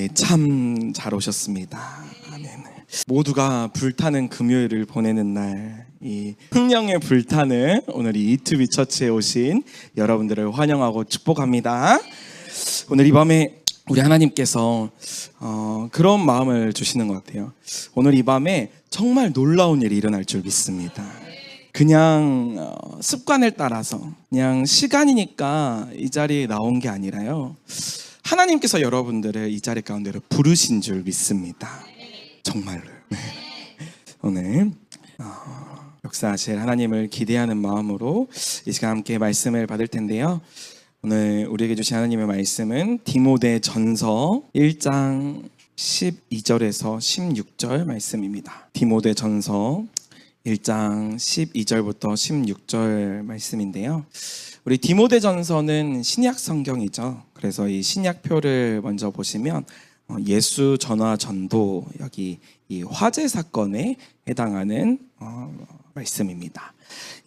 네, 참 잘 오셨습니다. 아멘. 모두가 불타는 금요일을 보내는 날, 이 흥령에 불타는 오늘 이 이투비 처치에 오신 여러분들을 환영하고 축복합니다. 오늘 이 밤에 우리 하나님께서 그런 마음을 주시는 것 같아요. 오늘 이 밤에 정말 놀라운 일이 일어날 줄 믿습니다. 그냥 습관을 따라서 그냥 시간이니까 이 자리에 나온 게 아니라요, 하나님께서 여러분들을 이 자리 가운데로 부르신 줄 믿습니다. 정말로요. 네. 오늘 역사하실 하나님을 기대하는 마음으로 이 시간 함께 말씀을 받을 텐데요, 오늘 우리에게 주신 하나님의 말씀은 디모데전서 1장 12절에서 16절 말씀입니다. 디모데전서 1장 12절부터 16절 말씀인데요, 우리 디모데전서는 신약 성경이죠. 그래서 이 신약표를 먼저 보시면 예수 전화 전도, 여기 이 화재 사건에 해당하는 말씀입니다.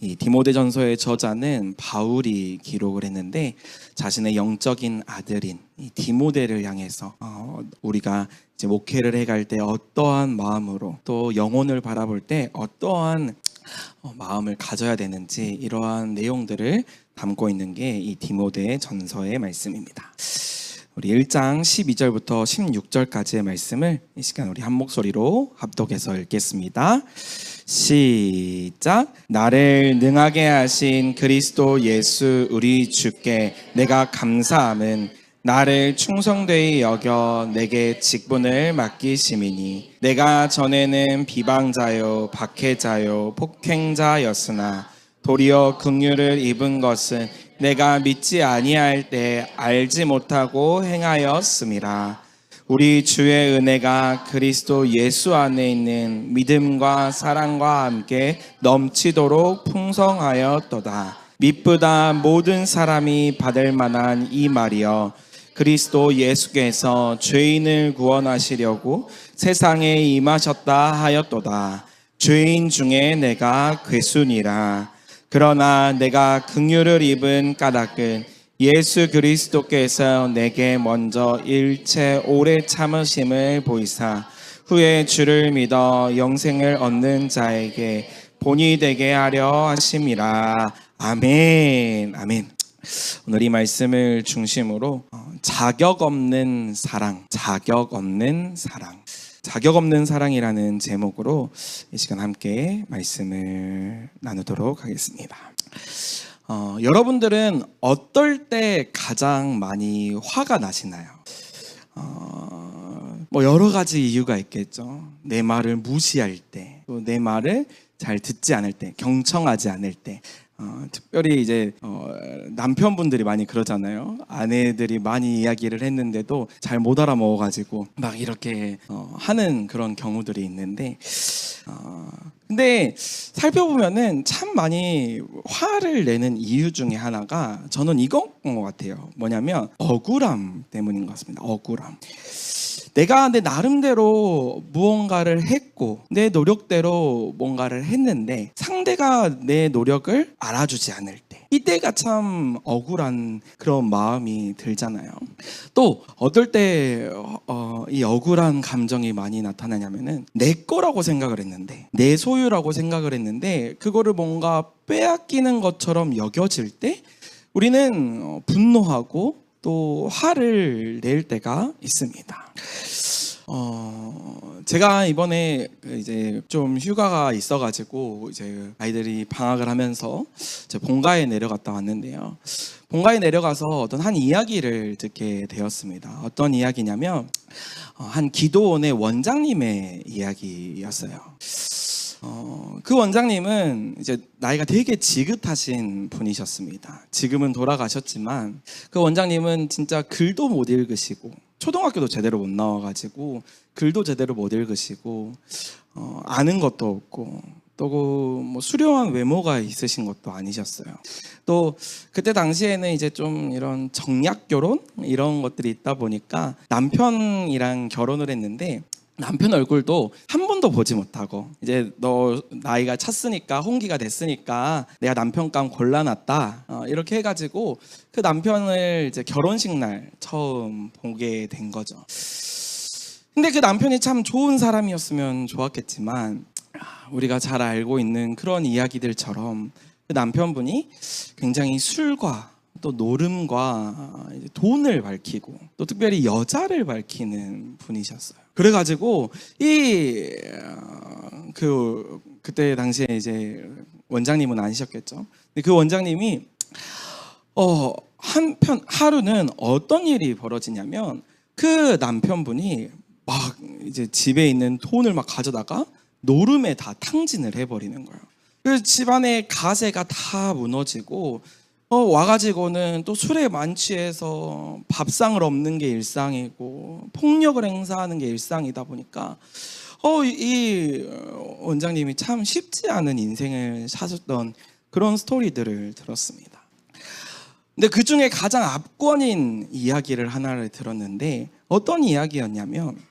이 디모데전서의 저자는 바울이 기록을 했는데, 자신의 영적인 아들인 이 디모데를 향해서 우리가 이제 목회를 해갈 때 어떠한 마음으로, 또 영혼을 바라볼 때 어떠한 마음을 가져야 되는지, 이러한 내용들을 담고 있는 게 이 디모데 전서의 말씀입니다. 우리 1장 12절부터 16절까지의 말씀을 이 시간 우리 한 목소리로 합독해서 읽겠습니다. 시작. 나를 능하게 하신 그리스도 예수 우리 주께 내가 감사함은 나를 충성되이 여겨 내게 직분을 맡기심이니, 내가 전에는 비방자요 박해자요 폭행자였으나 도리어 긍휼을 입은 것은 내가 믿지 아니할 때 알지 못하고 행하였음이라. 우리 주의 은혜가 그리스도 예수 안에 있는 믿음과 사랑과 함께 넘치도록 풍성하였도다. 믿보다 모든 사람이 받을 만한 이 말이여, 그리스도 예수께서 죄인을 구원하시려고 세상에 임하셨다 하였도다. 죄인 중에 내가 괴순이라. 그러나 내가 긍휼을 입은 까닭은 예수 그리스도께서 내게 먼저 일체 오래 참으심을 보이사 후에 주를 믿어 영생을 얻는 자에게 본이 되게 하려 하심이라. 아멘. 아멘. 오늘 이 말씀을 중심으로 자격 없는 사랑, 자격 없는 사랑, 자격 없는 사랑이라는 제목으로 이 시간 함께 말씀을 나누도록 하겠습니다. 여러분들은 어떨 때 가장 많이 화가 나시나요? 뭐 여러 가지 이유가 있겠죠. 내 말을 무시할 때, 또 내 말을 잘 듣지 않을 때, 경청하지 않을 때, 특별히 이제 남편분들이 많이 그러잖아요. 아내들이 많이 이야기를 했는데도 잘 못 알아먹어가지고 막 이렇게 하는 그런 경우들이 있는데, 근데 살펴보면은 참 많이 화를 내는 이유 중에 하나가 저는 이건 것 같아요. 뭐냐면 억울함 때문인 것 같습니다. 억울함. 내가 내 나름대로 무언가를 했고 내 노력대로 뭔가를 했는데 상대가 내 노력을 알아주지 않을 때, 이때가 참 억울한 그런 마음이 들잖아요. 또 어떨 때 이 억울한 감정이 많이 나타나냐면은 내 거라고 생각을 했는데, 내 소유라고 생각을 했는데 그거를 뭔가 빼앗기는 것처럼 여겨질 때 우리는 분노하고 또 화를 낼 때가 있습니다. 제가 이번에 이제 좀 휴가가 있어가지고 이제 아이들이 방학을 하면서 이제 본가에 내려갔다 왔는데요. 본가에 내려가서 어떤 한 이야기를 듣게 되었습니다. 어떤 이야기냐면 한 기도원의 원장님의 이야기였어요. 그 원장님은 이제 나이가 되게 지긋하신 분이셨습니다. 지금은 돌아가셨지만 그 원장님은 진짜 글도 못 읽으시고 초등학교도 제대로 못 나와가지고 글도 제대로 못 읽으시고 아는 것도 없고 또 뭐 수려한 외모가 있으신 것도 아니셨어요. 또 그때 당시에는 이제 좀 이런 정략 결혼 이런 것들이 있다 보니까 남편이랑 결혼을 했는데 남편 얼굴도 한 번도 보지 못하고, 이제 너 나이가 찼으니까 홍기가 됐으니까 내가 남편감 골라놨다 이렇게 해가지고 그 남편을 이제 결혼식 날 처음 보게 된 거죠. 근데 그 남편이 참 좋은 사람이었으면 좋았겠지만 우리가 잘 알고 있는 그런 이야기들처럼 그 남편분이 굉장히 술과 또 노름과 돈을 밝히고 또 특별히 여자를 밝히는 분이셨어요. 그래가지고 그때 당시에 이제 원장님은 아니셨겠죠. 근데 그 원장님이 하루는 어떤 일이 벌어지냐면 그 남편분이 막 이제 집에 있는 돈을 막 가져다가 노름에 다 탕진을 해버리는 거예요. 그래서 집안의 가세가 다 무너지고 와가지고는 또 술에 만취해서 밥상을 엎는 게 일상이고 폭력을 행사하는 게 일상이다 보니까 이 원장님이 참 쉽지 않은 인생을 사셨던 그런 스토리들을 들었습니다. 근데 그 중에 가장 압권인 이야기를 하나를 들었는데 어떤 이야기였냐면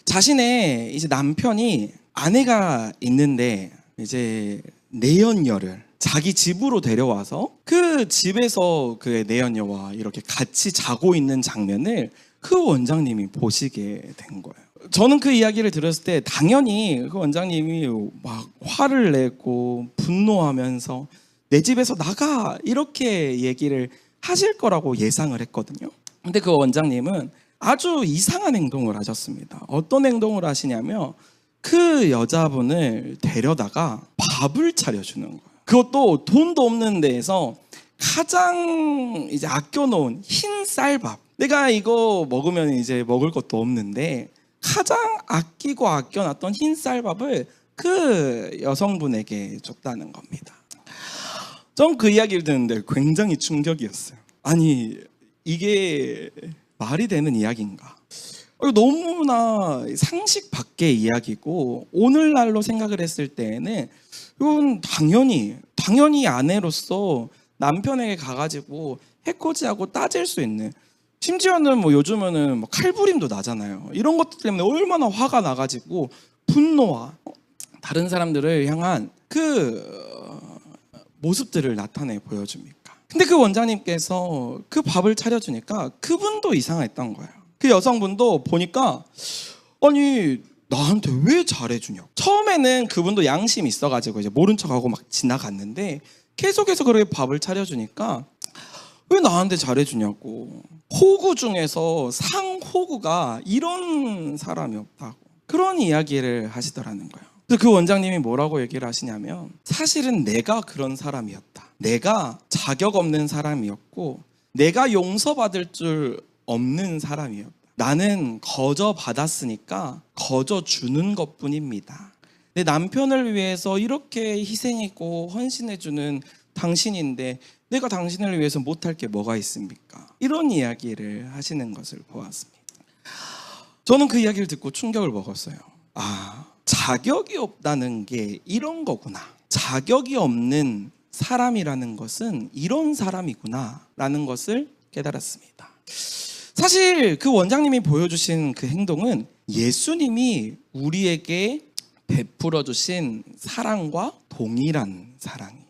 자신의 이제 남편이 아내가 있는데 이제 내연녀를 자기 집으로 데려와서 그 집에서 그 내연녀와 이렇게 같이 자고 있는 장면을 그 원장님이 보시게 된 거예요. 저는 그 이야기를 들었을 때 당연히 그 원장님이 막 화를 내고 분노하면서 내 집에서 나가 이렇게 얘기를 하실 거라고 예상을 했거든요. 근데 그 원장님은 아주 이상한 행동을 하셨습니다. 어떤 행동을 하시냐면 그 여자분을 데려다가 밥을 차려주는 거예요. 그것도 돈도 없는 데에서 가장 이제 아껴놓은 흰 쌀밥. 내가 이거 먹으면 이제 먹을 것도 없는데 가장 아끼고 아껴놨던 흰 쌀밥을 그 여성분에게 줬다는 겁니다. 전 그 이야기를 듣는데 굉장히 충격이었어요. 아니 이게 말이 되는 이야기인가? 너무나 상식 밖의 이야기고 오늘날로 생각을 했을 때에는 이건 당연히 아내로서 남편에게 가가지고 해코지하고 따질 수 있는, 심지어는 뭐 요즘에는 뭐 칼부림도 나잖아요. 이런 것들 때문에 얼마나 화가 나가지고 분노와 다른 사람들을 향한 그 모습들을 나타내 보여줍니까? 근데 그 원장님께서 그 밥을 차려주니까 그분도 이상했던 거예요. 그 여성분도 보니까 아니 나한테 왜 잘해주냐고. 처음에는 그분도 양심이 있어가지고 이제 모른 척하고 막 지나갔는데 계속해서 그렇게 밥을 차려주니까 왜 나한테 잘해주냐고. 호구 중에서 상호구가 이런 사람이 없다고 그런 이야기를 하시더라는 거예요. 그래서 그 원장님이 뭐라고 얘기를 하시냐면 사실은 내가 그런 사람이었다. 내가 자격 없는 사람이었고 내가 용서받을 줄 없는 사람이었다. 나는 거저 받았으니까 거저 주는 것뿐입니다. 내 남편을 위해서 이렇게 희생했고 헌신해주는 당신인데 내가 당신을 위해서 못할 게 뭐가 있습니까? 이런 이야기를 하시는 것을 보았습니다. 저는 그 이야기를 듣고 충격을 먹었어요. 자격이 없다는 게 이런 거구나. 자격이 없는 사람이라는 것은 이런 사람이구나 라는 것을 깨달았습니다. 사실 그 원장님이 보여주신 그 행동은 예수님이 우리에게 베풀어 주신 사랑과 동일한 사랑이에요.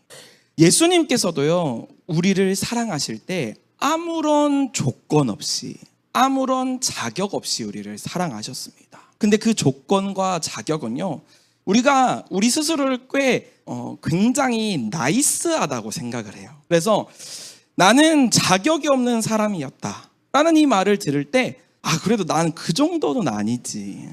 예수님께서도요 우리를 사랑하실 때 아무런 조건 없이 아무런 자격 없이 우리를 사랑하셨습니다. 근데 그 조건과 자격은요 우리가 우리 스스로를 굉장히 나이스하다고 생각을 해요. 그래서 나는 자격이 없는 사람이었다 라는 이 말을 들을 때 그래도 나는 그 정도는 아니지.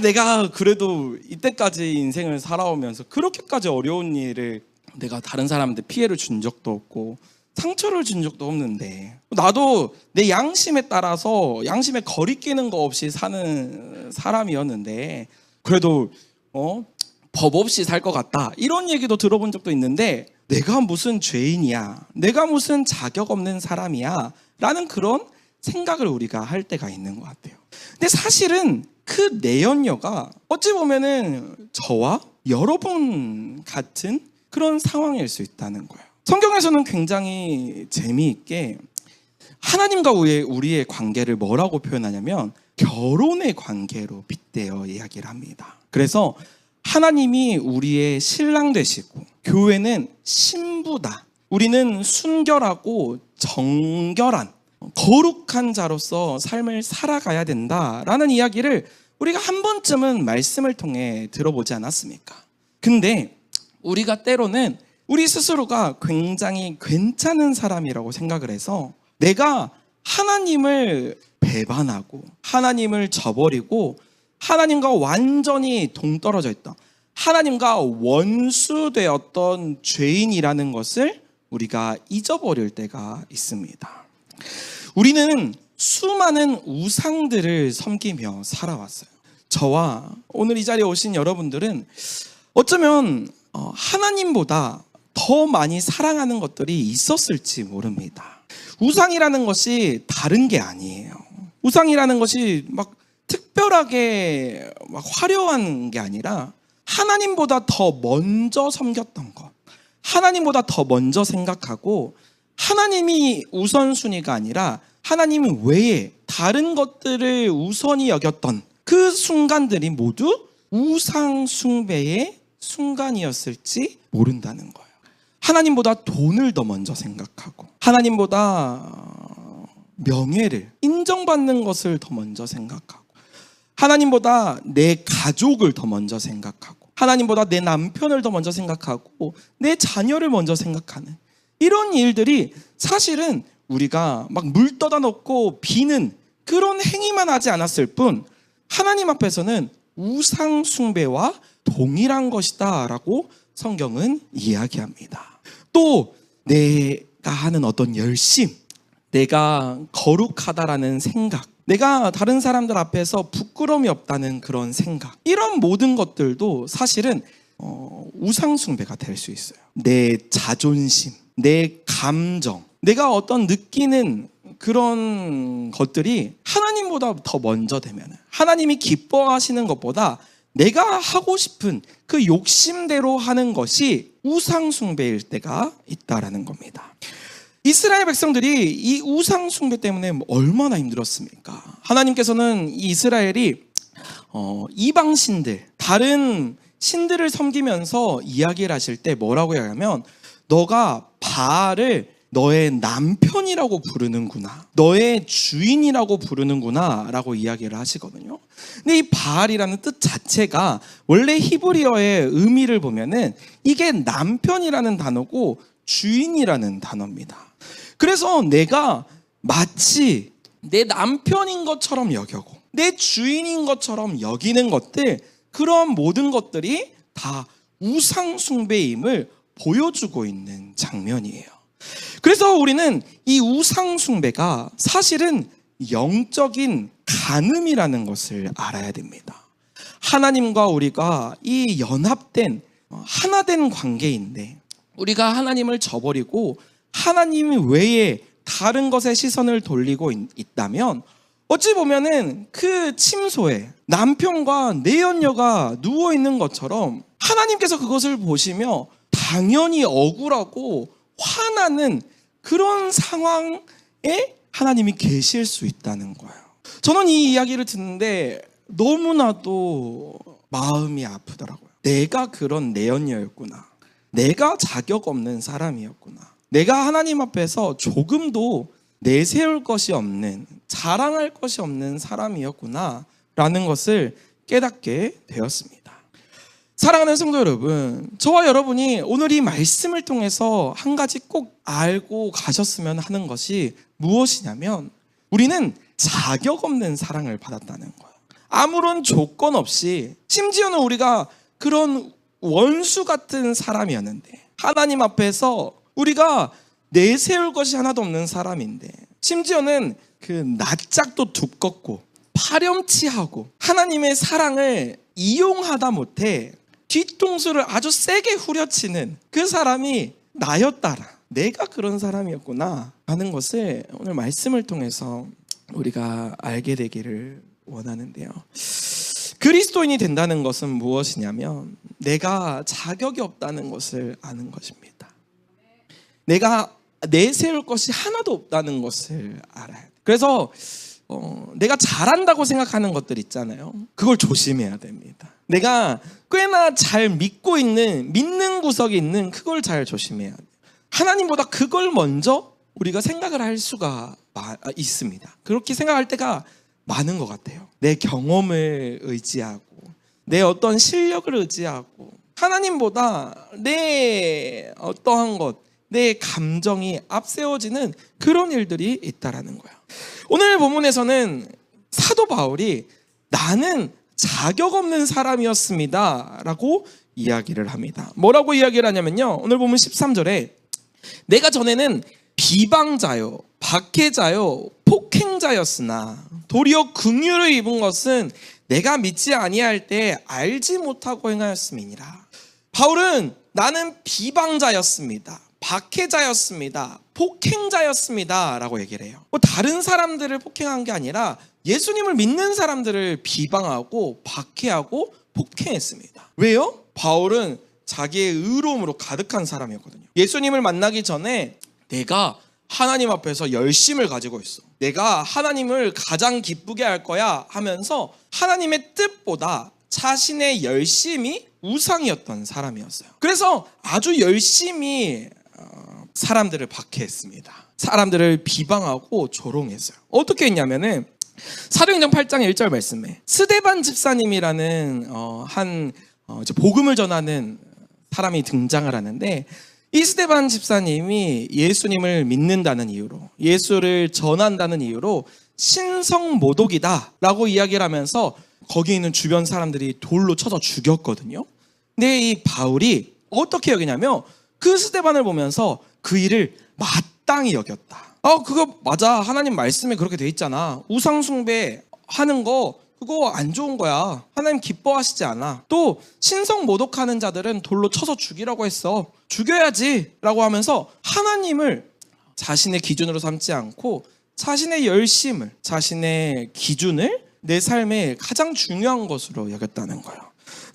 내가 그래도 이때까지 인생을 살아오면서 그렇게까지 어려운 일을 내가 다른 사람한테 피해를 준 적도 없고 상처를 준 적도 없는데 나도 내 양심에 따라서 양심에 거리끼는 거 없이 사는 사람이었는데 그래도 법 없이 살 것 같다 이런 얘기도 들어본 적도 있는데 내가 무슨 죄인이야, 내가 무슨 자격 없는 사람이야 라는 그런 생각을 우리가 할 때가 있는 것 같아요. 근데 사실은 그 내연녀가 어찌 보면은 저와 여러분 같은 그런 상황일 수 있다는 거예요. 성경에서는 굉장히 재미있게 하나님과 우리의 관계를 뭐라고 표현하냐면 결혼의 관계로 빗대어 이야기를 합니다. 그래서 하나님이 우리의 신랑 되시고 교회는 신부다. 우리는 순결하고 정결한 거룩한 자로서 삶을 살아가야 된다라는 이야기를 우리가 한 번쯤은 말씀을 통해 들어보지 않았습니까? 근데 우리가 때로는 우리 스스로가 굉장히 괜찮은 사람이라고 생각을 해서 내가 하나님을 배반하고 하나님을 저버리고 하나님과 완전히 동떨어져 있다, 하나님과 원수되었던 죄인이라는 것을 우리가 잊어버릴 때가 있습니다. 우리는 수많은 우상들을 섬기며 살아왔어요. 저와 오늘 이 자리에 오신 여러분들은 어쩌면 하나님보다 더 많이 사랑하는 것들이 있었을지 모릅니다. 우상이라는 것이 다른 게 아니에요. 우상이라는 것이 막 특별하게 막 화려한 게 아니라 하나님보다 더 먼저 섬겼던 것, 하나님보다 더 먼저 생각하고 하나님이 우선순위가 아니라 하나님 외에 다른 것들을 우선히 여겼던 그 순간들이 모두 우상 숭배의 순간이었을지 모른다는 거예요. 하나님보다 돈을 더 먼저 생각하고 하나님보다 명예를, 인정받는 것을 더 먼저 생각하고 하나님보다 내 가족을 더 먼저 생각하고 하나님보다 내 남편을 더 먼저 생각하고 내 자녀를 먼저 생각하는 이런 일들이 사실은 우리가 막 물 떠다 놓고 비는 그런 행위만 하지 않았을 뿐 하나님 앞에서는 우상 숭배와 동일한 것이다 라고 성경은 이야기합니다. 또 내가 하는 어떤 열심, 내가 거룩하다라는 생각, 내가 다른 사람들 앞에서 부끄러움이 없다는 그런 생각, 이런 모든 것들도 사실은 우상 숭배가 될 수 있어요. 내 자존심, 내 감정, 내가 어떤 느끼는 그런 것들이 하나님보다 더 먼저 되면 하나님이 기뻐하시는 것보다 내가 하고 싶은 그 욕심대로 하는 것이 우상 숭배일 때가 있다라는 겁니다. 이스라엘 백성들이 이 우상 숭배 때문에 얼마나 힘들었습니까? 하나님께서는 이 이스라엘이 이방 신들, 다른 신들을 섬기면서 이야기를 하실 때 뭐라고 이야기하면 너가 바알을 너의 남편이라고 부르는구나, 너의 주인이라고 부르는구나 라고 이야기를 하시거든요. 근데 이 바알이라는 뜻 자체가 원래 히브리어의 의미를 보면은 이게 남편이라는 단어고 주인이라는 단어입니다. 그래서 내가 마치 내 남편인 것처럼 여겨고 내 주인인 것처럼 여기는 것들, 그런 모든 것들이 다 우상 숭배임을 보여주고 있는 장면이에요. 그래서 우리는 이 우상 숭배가 사실은 영적인 간음이라는 것을 알아야 됩니다. 하나님과 우리가 이 연합된 하나된 관계인데 우리가 하나님을 저버리고 하나님 외에 다른 것에 시선을 돌리고 있다면 어찌 보면은 그 침소에 남편과 내연녀가 누워있는 것처럼 하나님께서 그것을 보시며 당연히 억울하고 화나는 그런 상황에 하나님이 계실 수 있다는 거예요. 저는 이 이야기를 듣는데 너무나도 마음이 아프더라고요. 내가 그런 내연녀였구나. 내가 자격 없는 사람이었구나. 내가 하나님 앞에서 조금도 내세울 것이 없는, 자랑할 것이 없는 사람이었구나 라는 것을 깨닫게 되었습니다. 사랑하는 성도 여러분, 저와 여러분이 오늘 이 말씀을 통해서 한 가지 꼭 알고 가셨으면 하는 것이 무엇이냐면 우리는 자격 없는 사랑을 받았다는 거예요. 아무런 조건 없이, 심지어는 우리가 그런 원수 같은 사람이었는데 하나님 앞에서 우리가 내세울 것이 하나도 없는 사람인데 심지어는 그 낯짝도 두껍고 파렴치하고 하나님의 사랑을 이용하다 못해 뒤통수를 아주 세게 후려치는 그 사람이 나였다라, 내가 그런 사람이었구나 하는 것을 오늘 말씀을 통해서 우리가 알게 되기를 원하는데요. 그리스도인이 된다는 것은 무엇이냐면 내가 자격이 없다는 것을 아는 것입니다. 내가 내세울 것이 하나도 없다는 것을 알아야 돼. 그래서 내가 잘한다고 생각하는 것들 있잖아요. 그걸 조심해야 됩니다. 내가 꽤나 잘 믿는 구석이 있는 그걸 잘 조심해야 돼요. 하나님보다 그걸 먼저 우리가 생각을 할 수가 있습니다. 그렇게 생각할 때가 많은 것 같아요. 내 경험을 의지하고 내 어떤 실력을 의지하고 하나님보다 내 어떠한 것, 내 감정이 앞세워지는 그런 일들이 있다라는 거예요. 오늘 본문에서는 사도 바울이 나는 자격 없는 사람이었습니다 라고 이야기를 합니다. 뭐라고 이야기를 하냐면요, 오늘 보면 13절에 내가 전에는 비방자요, 박해자요, 폭행자였으나 도리어 긍휼을 입은 것은 내가 믿지 아니할 때 알지 못하고 행하였음이니라. 바울은 나는 비방자였습니다, 박해자였습니다, 폭행자였습니다 라고 얘기를 해요. 다른 사람들을 폭행한 게 아니라 예수님을 믿는 사람들을 비방하고 박해하고 폭행했습니다. 왜요? 바울은 자기의 의로움으로 가득한 사람이었거든요. 예수님을 만나기 전에 내가 하나님 앞에서 열심을 가지고 있어, 내가 하나님을 가장 기쁘게 할 거야 하면서 하나님의 뜻보다 자신의 열심이 우상이었던 사람이었어요. 그래서 아주 열심히 사람들을 박해했습니다. 사람들을 비방하고 조롱했어요. 어떻게 했냐면은 사도행전 8장 1절 말씀에 스데반 집사님이라는 복음을 전하는 사람이 등장을 하는데, 이 스데반 집사님이 예수님을 믿는다는 이유로, 예수를 전한다는 이유로 신성모독이다 라고 이야기를 하면서 거기 있는 주변 사람들이 돌로 쳐서 죽였거든요. 근데 이 바울이 어떻게 여기냐면 그 스데반을 보면서 그 일을 마땅히 여겼다. 그거 맞아, 하나님 말씀에 그렇게 돼 있잖아, 우상숭배 하는 거 그거 안 좋은 거야, 하나님 기뻐하시지 않아, 또 신성 모독하는 자들은 돌로 쳐서 죽이라고 했어, 죽여야지 라고 하면서 하나님을 자신의 기준으로 삼지 않고 자신의 열심을, 자신의 기준을 내 삶의 가장 중요한 것으로 여겼다는 거예요.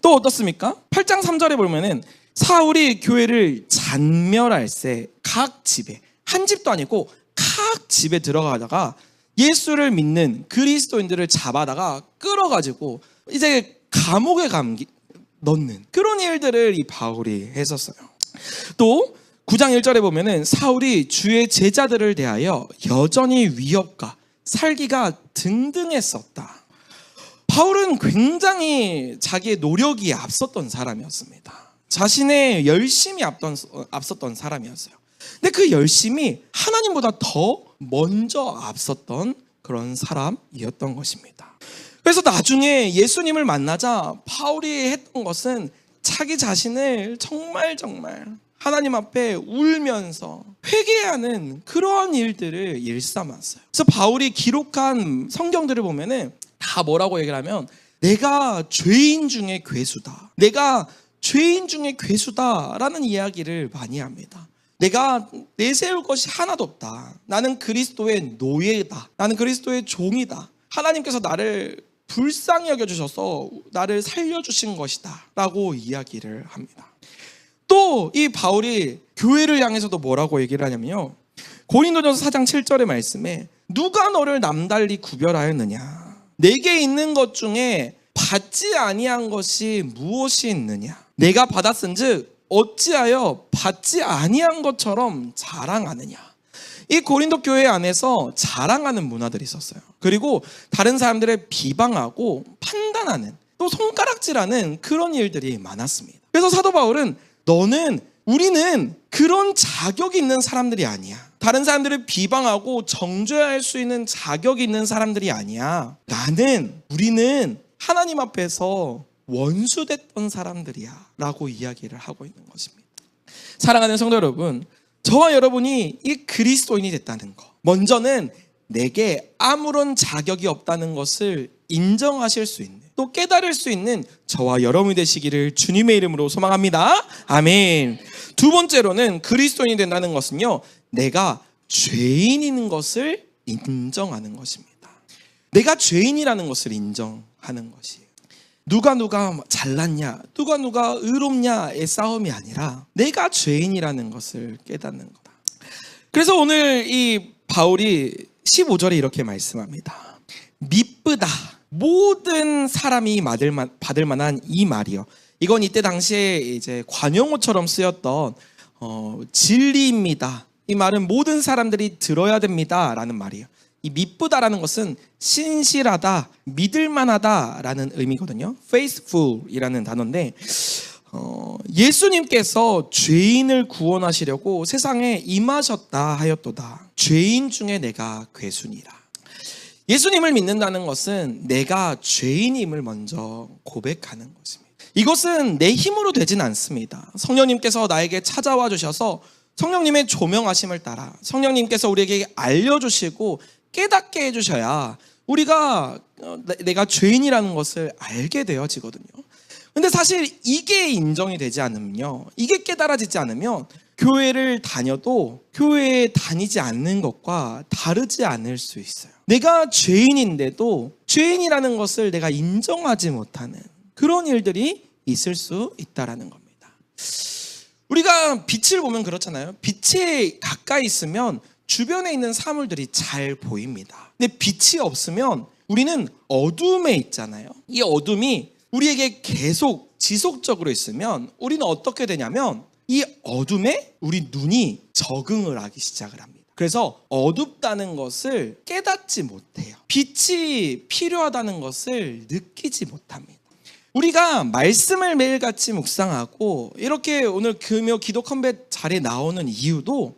또 어떻습니까? 8장 3절에 보면은 사울이 교회를 잔멸할새 각 집에, 한 집도 아니고 각 집에 들어가다가 예수를 믿는 그리스도인들을 잡아다가 끌어가지고 이제 감옥에 넣는 그런 일들을 이 바울이 했었어요. 또 9장 1절에 보면은 사울이 주의 제자들을 대하여 여전히 위협과 살기가 등등했었다. 바울은 굉장히 자기의 노력이 앞섰던 사람이었습니다. 자신의 열심이 앞섰던 사람이었어요. 근데 그 열심이 하나님보다 더 먼저 앞섰던 그런 사람이었던 것입니다. 그래서 나중에 예수님을 만나자 바울이 했던 것은 자기 자신을 정말 하나님 앞에 울면서 회개하는 그러한 일들을 일삼았어요. 그래서 바울이 기록한 성경들을 보면은 다 뭐라고 얘기를 하면 내가 죄인 중에 괴수다, 내가 죄인 중에 괴수다라는 이야기를 많이 합니다. 내가 내세울 것이 하나도 없다, 나는 그리스도의 노예다, 나는 그리스도의 종이다, 하나님께서 나를 불쌍히 여겨주셔서 나를 살려주신 것이다 라고 이야기를 합니다. 또 이 바울이 교회를 향해서도 뭐라고 얘기를 하냐면요, 고린도전서 4장 7절의 말씀에 누가 너를 남달리 구별하였느냐, 내게 있는 것 중에 받지 아니한 것이 무엇이 있느냐, 내가 받았은즉 어찌하여 받지 아니한 것처럼 자랑하느냐. 이 고린도 교회 안에서 자랑하는 문화들이 있었어요. 그리고 다른 사람들을 비방하고 판단하는, 또 손가락질하는 그런 일들이 많았습니다. 그래서 사도 바울은 우리는 그런 자격이 있는 사람들이 아니야, 다른 사람들을 비방하고 정죄할 수 있는 자격이 있는 사람들이 아니야, 우리는 하나님 앞에서 원수됐던 사람들이야 라고 이야기를 하고 있는 것입니다. 사랑하는 성도 여러분, 저와 여러분이 이 그리스도인이 됐다는 것, 먼저는 내게 아무런 자격이 없다는 것을 인정하실 수 있는, 또 깨달을 수 있는 저와 여러분이 되시기를 주님의 이름으로 소망합니다. 아멘. 두 번째로는 그리스도인이 된다는 것은요, 내가 죄인인 것을 인정하는 것입니다. 내가 죄인이라는 것을 인정하는 것이에요. 누가 잘났냐, 누가 의롭냐의 싸움이 아니라 내가 죄인이라는 것을 깨닫는 거다. 그래서 오늘 이 바울이 15절에 이렇게 말씀합니다. 미쁘다, 모든 사람이 받을 만한 이 말이요. 이건 이때 당시에 이제 관용어처럼 쓰였던 진리입니다. 이 말은 모든 사람들이 들어야 됩니다라는 말이에요. 이 미쁘다라는 것은 신실하다, 믿을만하다라는 의미거든요. faithful이라는 단어인데 예수님께서 죄인을 구원하시려고 세상에 임하셨다 하였도다. 죄인 중에 내가 괴순이라. 예수님을 믿는다는 것은 내가 죄인임을 먼저 고백하는 것입니다. 이것은 내 힘으로 되진 않습니다. 성령님께서 나에게 찾아와 주셔서 성령님의 조명하심을 따라 성령님께서 우리에게 알려주시고 깨닫게 해주셔야 우리가 내가 죄인이라는 것을 알게 되어지거든요. 근데 사실 이게 인정이 되지 않으면요, 이게 깨달아지지 않으면 교회를 다녀도 교회에 다니지 않는 것과 다르지 않을 수 있어요. 내가 죄인인데도 죄인이라는 것을 내가 인정하지 못하는 그런 일들이 있을 수 있다라는 겁니다. 우리가 빛을 보면 그렇잖아요. 빛에 가까이 있으면 주변에 있는 사물들이 잘 보입니다. 근데 빛이 없으면 우리는 어둠에 있잖아요. 이 어둠이 우리에게 계속 지속적으로 있으면 우리는 어떻게 되냐면 이 어둠에 우리 눈이 적응을 하기 시작을 합니다. 그래서 어둡다는 것을 깨닫지 못해요. 빛이 필요하다는 것을 느끼지 못합니다. 우리가 말씀을 매일같이 묵상하고 이렇게 오늘 금요 기도 컴뱃 자리에 나오는 이유도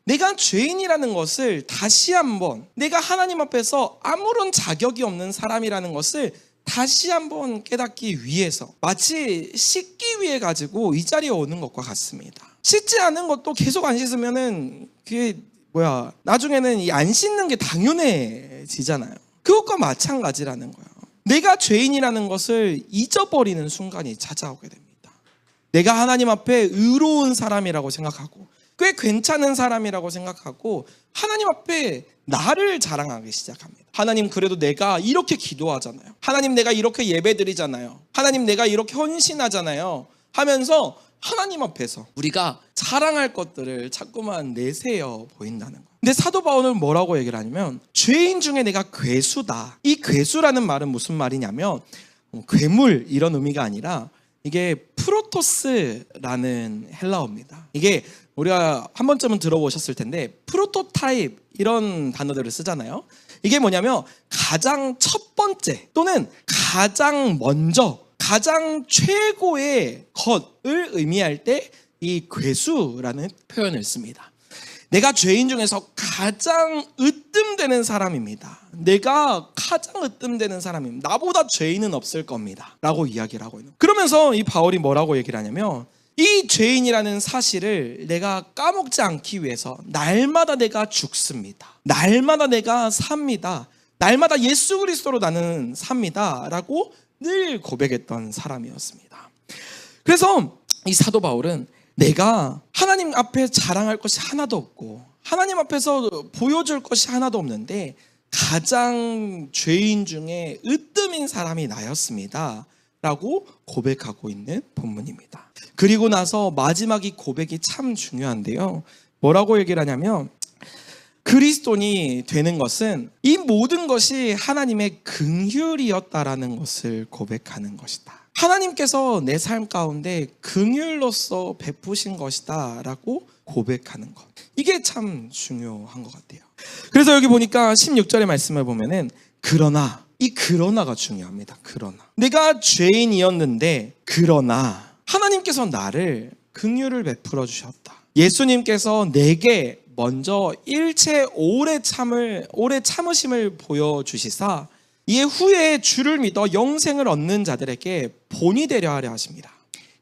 내가 죄인이라는 것을 다시 한번, 내가 하나님 앞에서 아무런 자격이 없는 사람이라는 것을 다시 한번 깨닫기 위해서, 마치 씻기 위해 가지고 이 자리에 오는 것과 같습니다. 씻지 않은 것도 계속 안 씻으면은 그게 나중에는 이 안 씻는 게 당연해지잖아요. 그것과 마찬가지라는 거예요. 내가 죄인이라는 것을 잊어버리는 순간이 찾아오게 됩니다. 내가 하나님 앞에 의로운 사람이라고 생각하고 꽤 괜찮은 사람이라고 생각하고 하나님 앞에 나를 자랑하기 시작합니다. 하나님, 그래도 내가 이렇게 기도하잖아요. 하나님, 내가 이렇게 예배드리잖아요. 하나님, 내가 이렇게 헌신하잖아요 하면서 하나님 앞에서 우리가 자랑할 것들을 자꾸만 내세워 보인다는 거예요. 근데 사도 바울은 뭐라고 얘기를 하냐면 죄인 중에 내가 괴수다. 이 괴수라는 말은 무슨 말이냐면 괴물 이런 의미가 아니라 이게 프로토스라는 헬라어입니다. 이게 우리가 한 번쯤은 들어보셨을 텐데 프로토타입 이런 단어들을 쓰잖아요. 이게 뭐냐면 가장 첫 번째 또는 가장 먼저 가장 최고의 것을 의미할 때 이 괴수라는 표현을 씁니다. 내가 죄인 중에서 가장 으뜸되는 사람입니다. 내가 가장 으뜸되는 사람입니다. 나보다 죄인은 없을 겁니다 라고 이야기를 하고 있는 거예요. 그러면서 이 바울이 뭐라고 얘기를 하냐면 이 죄인이라는 사실을 내가 까먹지 않기 위해서 날마다 내가 죽습니다. 날마다 내가 삽니다. 날마다 예수 그리스도로 나는 삽니다 라고 늘 고백했던 사람이었습니다. 그래서 이 사도 바울은 내가 하나님 앞에 자랑할 것이 하나도 없고 하나님 앞에서 보여줄 것이 하나도 없는데 가장 죄인 중에 으뜸인 사람이 나였습니다 라고 고백하고 있는 본문입니다. 그리고 나서 마지막 이 고백이 참 중요한데요, 뭐라고 얘기를 하냐면 그리스도인이 되는 것은 이 모든 것이 하나님의 긍휼이었다라는 것을 고백하는 것이다. 하나님께서 내 삶 가운데 긍휼로서 베푸신 것이다 라고 고백하는 것, 이게 참 중요한 것 같아요. 그래서 여기 보니까 16절의 말씀을 보면은 그러나, 이 그러나가 중요합니다. 그러나 내가 죄인이었는데 그러나 하나님께서 나를 긍휼을 베풀어 주셨다. 예수님께서 내게 먼저 일체 오래 참으심을 보여주시사 이에 후에 주를 믿어 영생을 얻는 자들에게 본이 되려 하려 하십니다.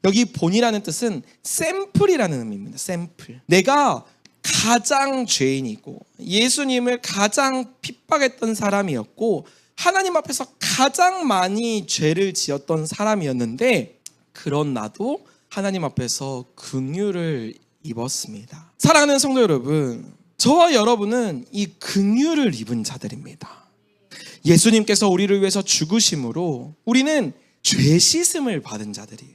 여기 본이라는 뜻은 샘플이라는 의미입니다. 샘플. 내가 가장 죄인이고 예수님을 가장 핍박했던 사람이었고 하나님 앞에서 가장 많이 죄를 지었던 사람이었는데 그런 나도 하나님 앞에서 긍휼을 입었습니다. 사랑하는 성도 여러분, 저와 여러분은 이 긍휼을 입은 자들입니다. 예수님께서 우리를 위해서 죽으심으로 우리는 죄 씻음을 받은 자들이에요.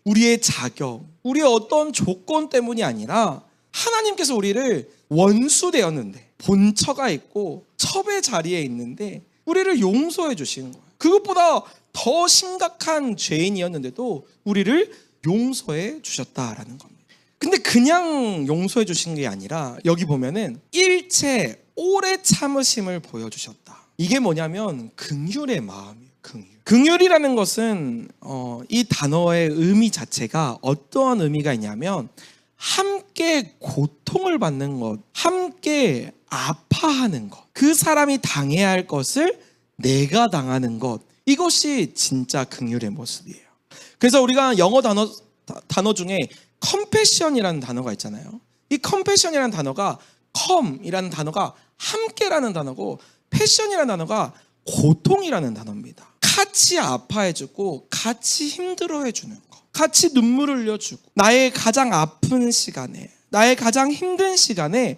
우리의 자격, 우리의 어떤 조건 때문이 아니라 하나님께서 우리를 원수 되었는데 본처가 있고 첩의 자리에 있는데 우리를 용서해 주시는 거예요. 그것보다 더 심각한 죄인이었는데도 우리를 용서해 주셨다라는 겁니다. 근데 그냥 용서해 주신 게 아니라 여기 보면은 일체 오래 참으심을 보여주셨다. 이게 뭐냐면 긍휼의 마음이에요. 긍휼이라는 것은 이 단어의 의미 자체가 어떠한 의미가 있냐면 함께 고통을 받는 것, 함께 아파하는 것, 그 사람이 당해야 할 것을 내가 당하는 것, 이것이 진짜 긍휼의 모습이에요. 그래서 우리가 영어 단어 중에 컴패션이라는 단어가 있잖아요. 이 컴패션이라는 단어가 컴이라는 단어가 함께라는 단어고 패션이라는 단어가 고통이라는 단어입니다. 같이 아파해주고 같이 힘들어해주는 거, 같이 눈물을 흘려주고 나의 가장 아픈 시간에, 나의 가장 힘든 시간에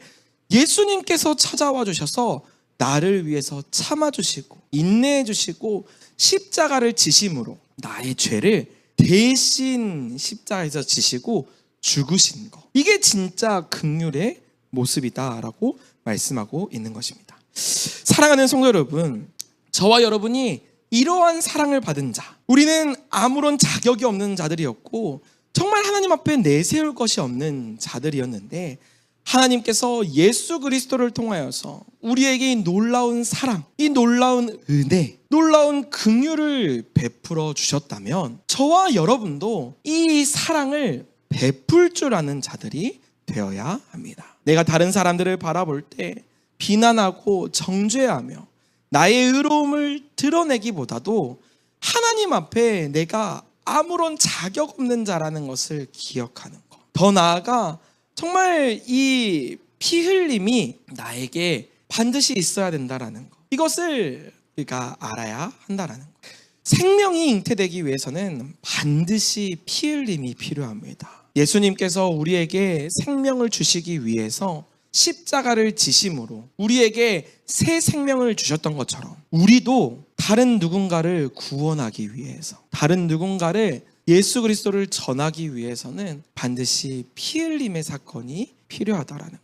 예수님께서 찾아와 주셔서 나를 위해서 참아주시고 인내해주시고 십자가를 지심으로 나의 죄를 대신 십자가에서 지시고 죽으신 거, 이게 진짜 긍휼의 모습이다라고 말씀하고 있는 것입니다. 사랑하는 성도 여러분, 저와 여러분이 이러한 사랑을 받은 자, 우리는 아무런 자격이 없는 자들이었고 정말 하나님 앞에 내세울 것이 없는 자들이었는데 하나님께서 예수 그리스도를 통하여서 우리에게 이 놀라운 사랑, 이 놀라운 은혜, 놀라운 긍휼을 베풀어 주셨다면 저와 여러분도 이 사랑을 베풀 줄 아는 자들이 되어야 합니다. 내가 다른 사람들을 바라볼 때 비난하고 정죄하며 나의 의로움을 드러내기보다도 하나님 앞에 내가 아무런 자격 없는 자라는 것을 기억하는 것, 더 나아가 정말 이 피 흘림이 나에게 반드시 있어야 된다라는 것, 이것을 우리가 알아야 한다라는 것. 생명이 잉태되기 위해서는 반드시 피 흘림이 필요합니다. 예수님께서 우리에게 생명을 주시기 위해서 십자가를 지심으로 우리에게 새 생명을 주셨던 것처럼 우리도 다른 누군가를 구원하기 위해서, 다른 누군가를 예수 그리스도를 전하기 위해서는 반드시 피 흘림의 사건이 필요하다라는 것.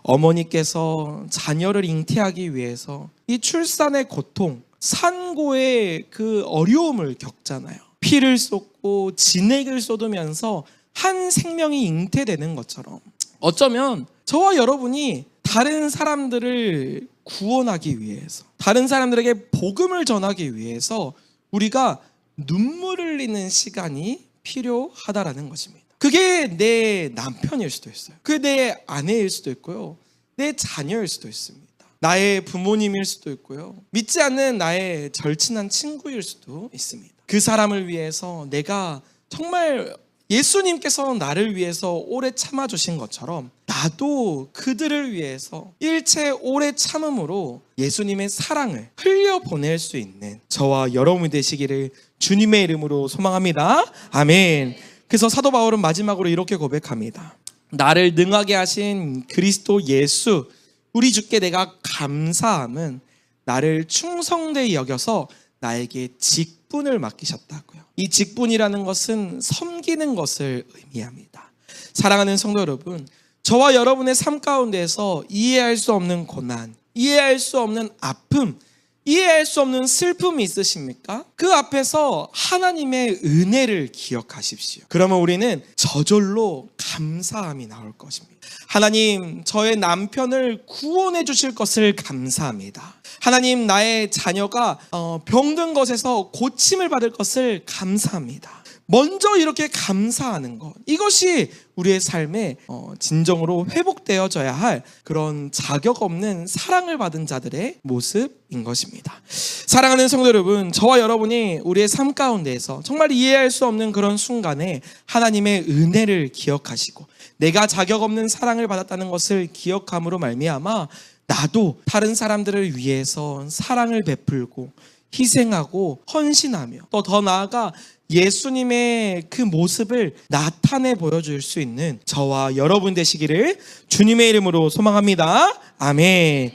어머니께서 자녀를 잉태하기 위해서 이 출산의 고통, 산고의 그 어려움을 겪잖아요. 피를 쏟고 진액을 쏟으면서 한 생명이 잉태되는 것처럼 어쩌면 저와 여러분이 다른 사람들을 구원하기 위해서, 다른 사람들에게 복음을 전하기 위해서 우리가 눈물을 흘리는 시간이 필요하다라는 것입니다. 그게 내 남편일 수도 있어요. 그게 내 아내일 수도 있고요, 내 자녀일 수도 있습니다. 나의 부모님일 수도 있고요, 믿지 않는 나의 절친한 친구일 수도 있습니다. 그 사람을 위해서 내가 정말 예수님께서 나를 위해서 오래 참아주신 것처럼 나도 그들을 위해서 일체 오래 참음으로 예수님의 사랑을 흘려보낼 수 있는 저와 여러분이 되시기를 주님의 이름으로 소망합니다. 아멘. 그래서 사도 바울은 마지막으로 이렇게 고백합니다. 나를 능하게 하신 그리스도 예수 우리 주께 내가 감사함은 나를 충성되이 여겨서 나에게 직분을 맡기셨다고요. 이 직분이라는 것은 섬기는 것을 의미합니다. 사랑하는 성도 여러분, 저와 여러분의 삶 가운데에서 이해할 수 없는 고난, 이해할 수 없는 아픔, 이해할 수 없는 슬픔이 있으십니까? 그 앞에서 하나님의 은혜를 기억하십시오. 그러면 우리는 저절로 감사함이 나올 것입니다. 하나님, 저의 남편을 구원해 주실 것을 감사합니다. 하나님, 나의 자녀가 병든 것에서 고침을 받을 것을 감사합니다. 먼저 이렇게 감사하는 것, 이것이 우리의 삶에 진정으로 회복되어져야 할 그런 자격 없는 사랑을 받은 자들의 모습인 것입니다. 사랑하는 성도 여러분, 저와 여러분이 우리의 삶 가운데에서 정말 이해할 수 없는 그런 순간에 하나님의 은혜를 기억하시고 내가 자격 없는 사랑을 받았다는 것을 기억함으로 말미암아 나도 다른 사람들을 위해서 사랑을 베풀고 희생하고 헌신하며 또 더 나아가 예수님의 그 모습을 나타내 보여줄 수 있는 저와 여러분 되시기를 주님의 이름으로 소망합니다. 아멘.